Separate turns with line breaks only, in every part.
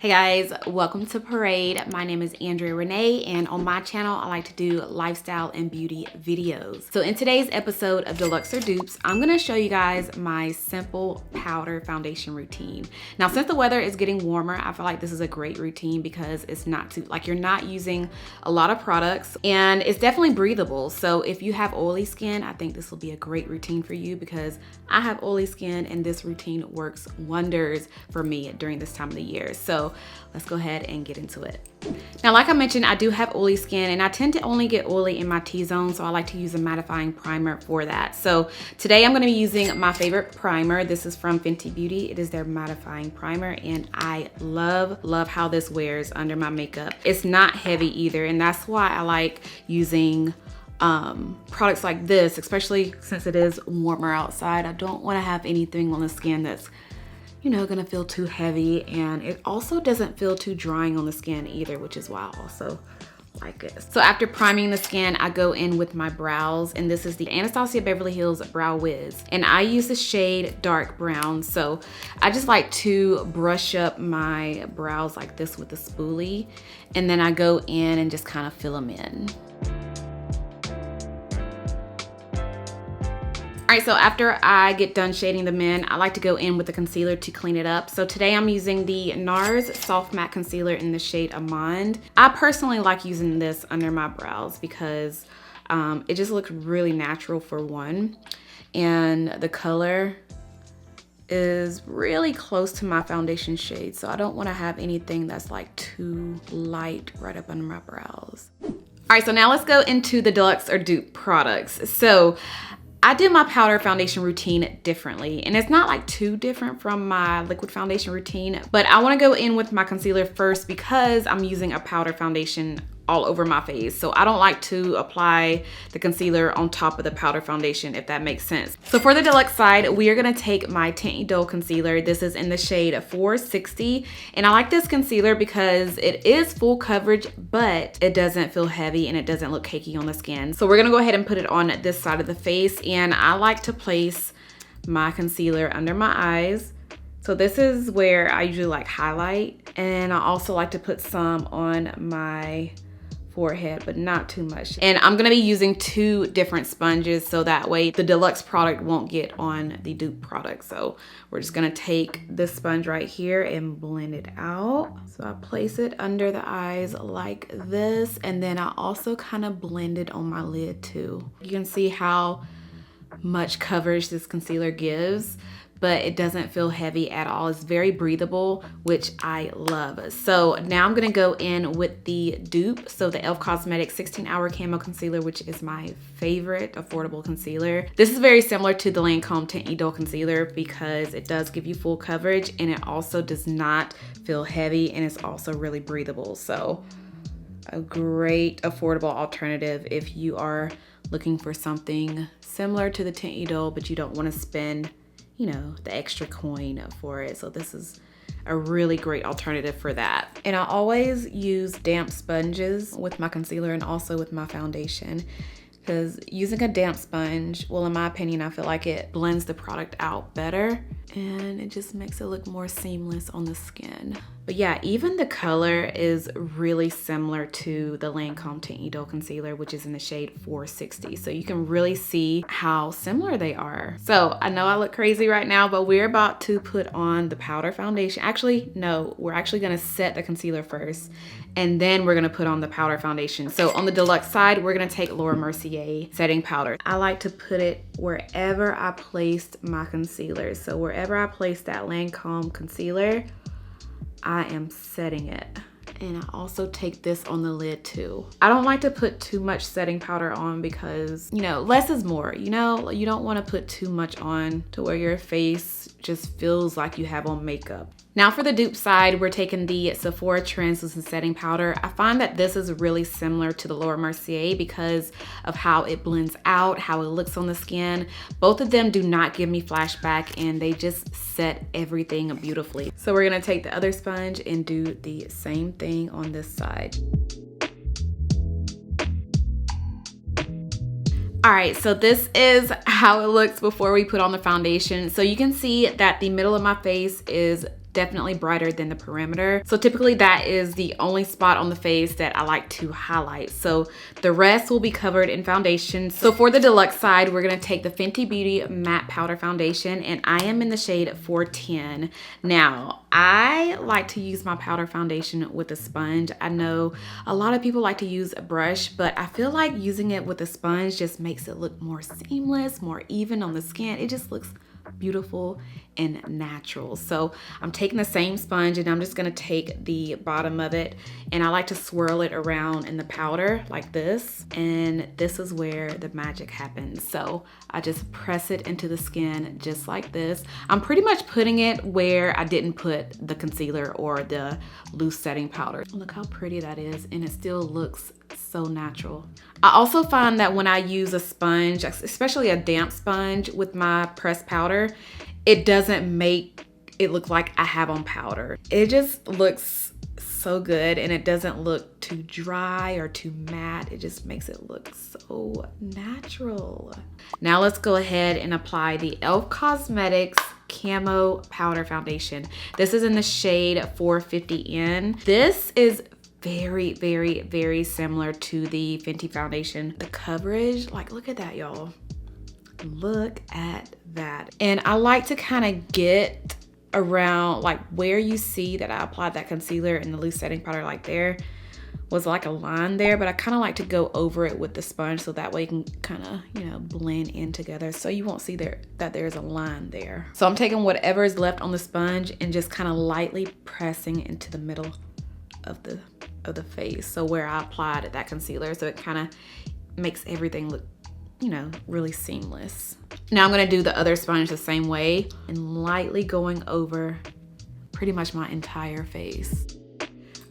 Hey guys, welcome to Parade. My name is Andrea Renee, and on my channel, I like to do lifestyle and beauty videos. So in today's episode of Deluxe or Dupes, I'm gonna show you guys my simple powder foundation routine. Now, since the weather is getting warmer, I feel like this is a great routine because it's not too, you're not using a lot of products and it's definitely breathable. So if you have oily skin, I think this will be a great routine for you because I have oily skin and this routine works wonders for me during this time of the year. So let's go ahead and get into it. Now, like I mentioned, I do have oily skin and I tend to only get oily in my T-zone, so I like to use a mattifying primer for that. So today I'm gonna be using my favorite primer. This is from Fenty Beauty. It is their mattifying primer and I love how this wears under my makeup. It's not heavy either, and that's why I like using products like this, especially since it is warmer outside. I don't wanna have anything on the skin that's gonna feel too heavy, and it also doesn't feel too drying on the skin either, which is why I also like it. So after priming the skin, I go in with my brows, and this is the Anastasia Beverly Hills Brow Wiz, and I use the shade dark brown. So I just like to brush up my brows like this with a spoolie, and then I go in and just kind of fill them in. All right, so after I get done shading them in, I like to go in with the concealer to clean it up. So today I'm using the NARS Soft Matte Concealer in the shade Amande. I personally like using this under my brows because it just looks really natural for one. And the color is really close to my foundation shade. So I don't wanna have anything that's like too light right up under my brows. All right, so now let's go into the Deluxe or Dupe products. So I do my powder foundation routine differently, and it's not like too different from my liquid foundation routine, but I wanna go in with my concealer first because I'm using a powder foundation all over my face. So I don't like to apply the concealer on top of the powder foundation, if that makes sense. So for the Deluxe side, we are gonna take my Tint Idole concealer. This is in the shade 460. And I like this concealer because it is full coverage, but it doesn't feel heavy and it doesn't look cakey on the skin. So we're gonna go ahead and put it on this side of the face. And I like to place my concealer under my eyes. So this is where I usually like highlight. And I also like to put some on my forehead, but not too much. And I'm gonna be using two different sponges so that way the Deluxe product won't get on the Dupe product. So we're just gonna take this sponge right here and blend it out. So I place it under the eyes like this, and then I also kind of blend it on my lid too. You can see how much coverage this concealer gives, but it doesn't feel heavy at all. It's very breathable, which I love. So now I'm gonna go in with the Dupe, so the e.l.f. Cosmetics 16-Hour Camo Concealer, which is my favorite affordable concealer. This is very similar to the Lancome Tint Idole Concealer because it does give you full coverage and it also does not feel heavy, and it's also really breathable. So a great affordable alternative if you are looking for something similar to the Tint Idole, but you don't wanna spend the extra coin for it. So this is a really great alternative for that. And I always use damp sponges with my concealer and also with my foundation, because using a damp sponge, well, in my opinion, I feel like it blends the product out better and it just makes it look more seamless on the skin. But yeah, even the color is really similar to the Lancome Tint Idole Concealer, which is in the shade 460. So you can really see how similar they are. So I know I look crazy right now, but we're about to put on the powder foundation. Actually, no, we're actually gonna set the concealer first, and then we're gonna put on the powder foundation. So on the Deluxe side, we're gonna take Laura Mercier setting powder. I like to put it wherever I placed my concealer. So wherever I placed that Lancome concealer, I am setting it. And I also take this on the lid too. I don't like to put too much setting powder on because, less is more. You don't want to put too much on to where your face just feels like you have on makeup. Now for the Dupe side, we're taking the Sephora Translucent Setting Powder. I find that this is really similar to the Laura Mercier because of how it blends out, how it looks on the skin. Both of them do not give me flashback and they just set everything beautifully. So we're gonna take the other sponge and do the same thing on this side. All right, so this is how it looks before we put on the foundation. So you can see that the middle of my face is definitely brighter than the perimeter. So typically that is the only spot on the face that I like to highlight. So the rest will be covered in foundation. So for the deluxe side, we're gonna take the Fenty Beauty Matte Powder Foundation, and I am in the shade 410. Now, I like to use my powder foundation with a sponge. I know a lot of people like to use a brush, but I feel like using it with a sponge just makes it look more seamless, more even on the skin. It just looks beautiful and natural. So I'm taking the same sponge and I'm just gonna take the bottom of it, and I like to swirl it around in the powder like this, and this is where the magic happens. So I just press it into the skin just like this. I'm pretty much putting it where I didn't put the concealer or the loose setting powder. Look how pretty that is, and it still looks so natural. I also find that when I use a sponge, especially a damp sponge with my pressed powder, it doesn't make it look like I have on powder. It just looks so good, and it doesn't look too dry or too matte. It just makes it look so natural. Now let's go ahead and apply the e.l.f. Cosmetics Camo Powder Foundation. This is in the shade 450N. This is very, very, very similar to the Fenty foundation. The coverage, like, look at that, y'all. Look at that. And I like to kind of get around, like, where you see that I applied that concealer and the loose setting powder, like there was like a line there, but I kind of like to go over it with the sponge so that way you can kind of, you know, blend in together, so you won't see that there's a line there. So I'm taking whatever is left on the sponge and just kind of lightly pressing into the middle of the face, so where I applied that concealer, so it kind of makes everything look, you know, really seamless. Now I'm gonna do the other sponge the same way and lightly going over pretty much my entire face.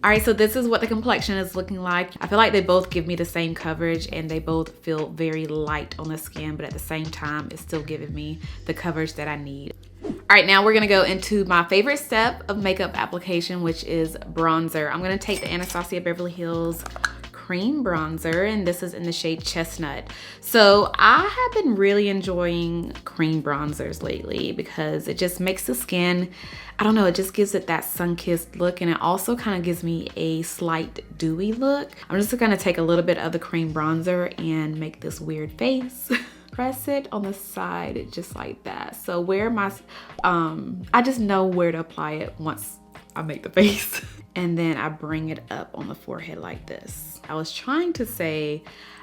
All right, so this is what the complexion is looking like. I feel like they both give me the same coverage, and they both feel very light on the skin, but at the same time, it's still giving me the coverage that I need. All right, now we're gonna go into my favorite step of makeup application, which is bronzer. I'm gonna take the Anastasia Beverly Hills cream bronzer, and this is in the shade Chestnut. So I have been really enjoying cream bronzers lately because it just makes the skin, I don't know, it just gives it that sun-kissed look, and it also kind of gives me a slight dewy look. I'm just gonna take a little bit of the cream bronzer and make this weird face. Press it on the side just like that. So where my, I just know where to apply it once I make the face. And then I bring it up on the forehead like this. I was trying to say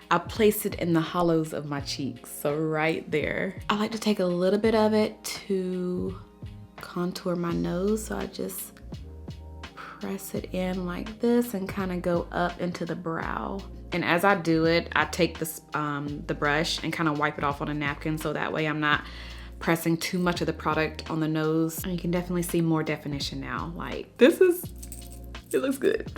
I place it in the hollows of my cheeks, so right there. I like to take a little bit of it to contour my nose, so I just press it in like this and kind of go up into the brow. And as I do it, I take this, the brush and kind of wipe it off on a napkin, so that way I'm not pressing too much of the product on the nose. And you can definitely see more definition now. Like, it looks good.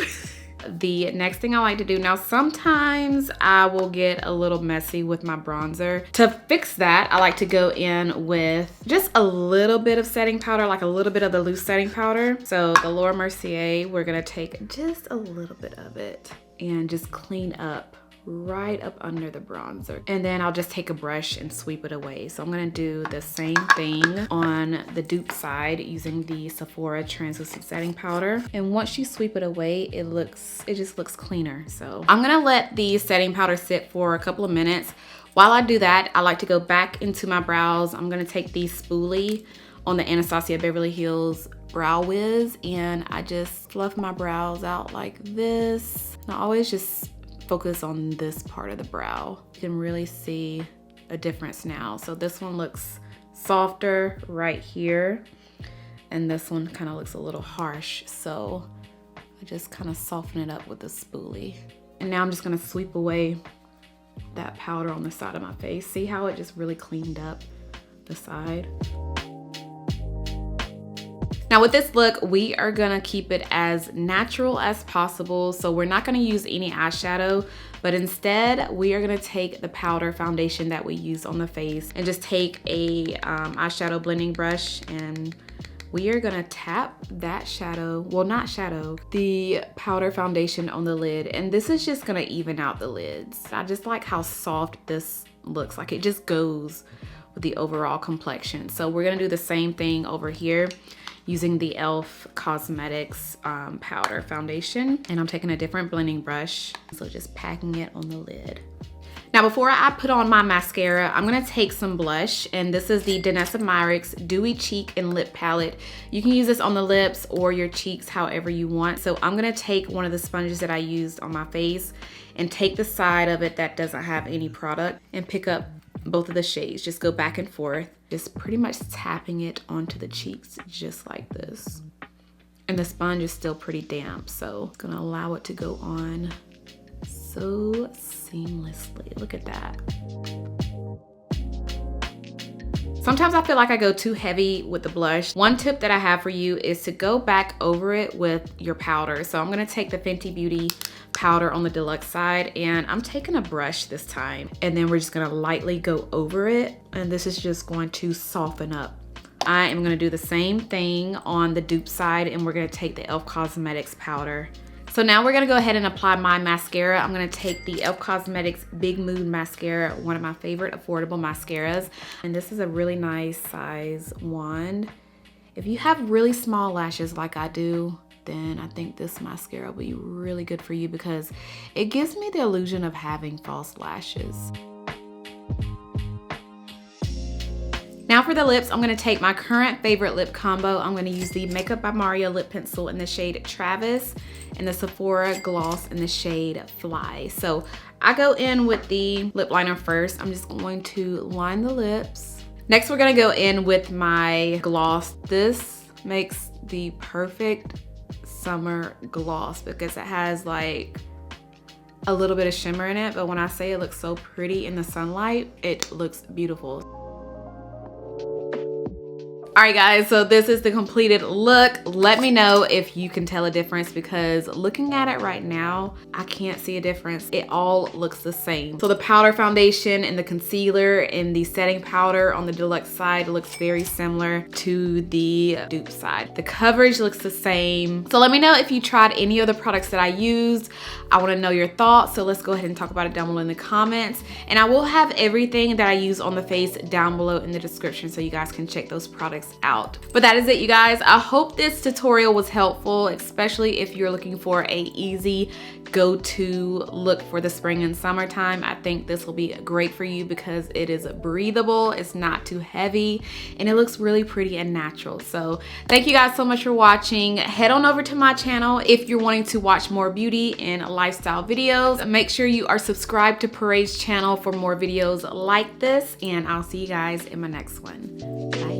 The next thing I like to do, now sometimes I will get a little messy with my bronzer. To fix that, I like to go in with just a little bit of setting powder, like a little bit of the loose setting powder. So the Laura Mercier, we're gonna take just a little bit of it and just clean up right up under the bronzer. And then I'll just take a brush and sweep it away. So I'm gonna do the same thing on the dupe side using the Sephora translucent setting powder. And once you sweep it away, it just looks cleaner. So I'm gonna let the setting powder sit for a couple of minutes. While I do that, I like to go back into my brows. I'm gonna take the Spoolie on the Anastasia Beverly Hills Brow Wiz, and I just fluff my brows out like this. And I always just focus on this part of the brow. You can really see a difference now. So this one looks softer right here, and this one kind of looks a little harsh. So I just kind of soften it up with the spoolie. And now I'm just gonna sweep away that powder on the side of my face. See how it just really cleaned up the side? Now with this look, we are gonna keep it as natural as possible. So we're not gonna use any eyeshadow, but instead we are gonna take the powder foundation that we use on the face and just take a eyeshadow blending brush, and we are gonna tap that shadow, well not shadow, the powder foundation on the lid. And this is just gonna even out the lids. I just like how soft this looks, like it just goes with the overall complexion. So we're gonna do the same thing over here using the e.l.f. Cosmetics powder foundation. And I'm taking a different blending brush. So just packing it on the lid. Now before I put on my mascara, I'm gonna take some blush, and this is the Danessa Myricks Dewy Cheek and Lip Palette. You can use this on the lips or your cheeks however you want. So I'm gonna take one of the sponges that I used on my face and take the side of it that doesn't have any product and pick up both of the shades. Just go back and forth, just pretty much tapping it onto the cheeks just like this. And the sponge is still pretty damp, so I'm gonna allow it to go on so seamlessly. Look at that. Sometimes I feel like I go too heavy with the blush. One tip that I have for you is to go back over it with your powder. So I'm gonna take the Fenty Beauty powder on the Deluxe side, and I'm taking a brush this time, and then we're just gonna lightly go over it, and this is just going to soften up. I am gonna do the same thing on the dupe side, and we're gonna take the e.l.f. Cosmetics powder. So now we're gonna go ahead and apply my mascara. I'm gonna take the e.l.f. Cosmetics Big Mood Mascara, one of my favorite affordable mascaras. And this is a really nice size wand. If you have really small lashes like I do, then I think this mascara will be really good for you because it gives me the illusion of having false lashes. Now for the lips, I'm gonna take my current favorite lip combo. I'm gonna use the Makeup by Mario lip pencil in the shade Travis and the Sephora gloss in the shade Fly. So I go in with the lip liner first. I'm just going to line the lips. Next, we're gonna go in with my gloss. This makes the perfect summer gloss because it has like a little bit of shimmer in it, but when I say it looks so pretty in the sunlight, it looks beautiful. All right guys, so this is the completed look. Let me know if you can tell a difference because looking at it right now, I can't see a difference. It all looks the same. So the powder foundation and the concealer and the setting powder on the Deluxe side looks very similar to the dupe side. The coverage looks the same. So let me know if you tried any of the products that I used. I wanna know your thoughts, so let's go ahead and talk about it down below in the comments. And I will have everything that I use on the face down below in the description so you guys can check those products out. But that is it, you guys. I hope this tutorial was helpful, especially if you're looking for a easy go-to look for the spring and summertime. I think this will be great for you because it is breathable, it's not too heavy, and it looks really pretty and natural. So thank you guys so much for watching. Head on over to my channel if you're wanting to watch more beauty and lifestyle videos. Make sure you are subscribed to Parade's channel for more videos like this, and I'll see you guys in my next one. Bye.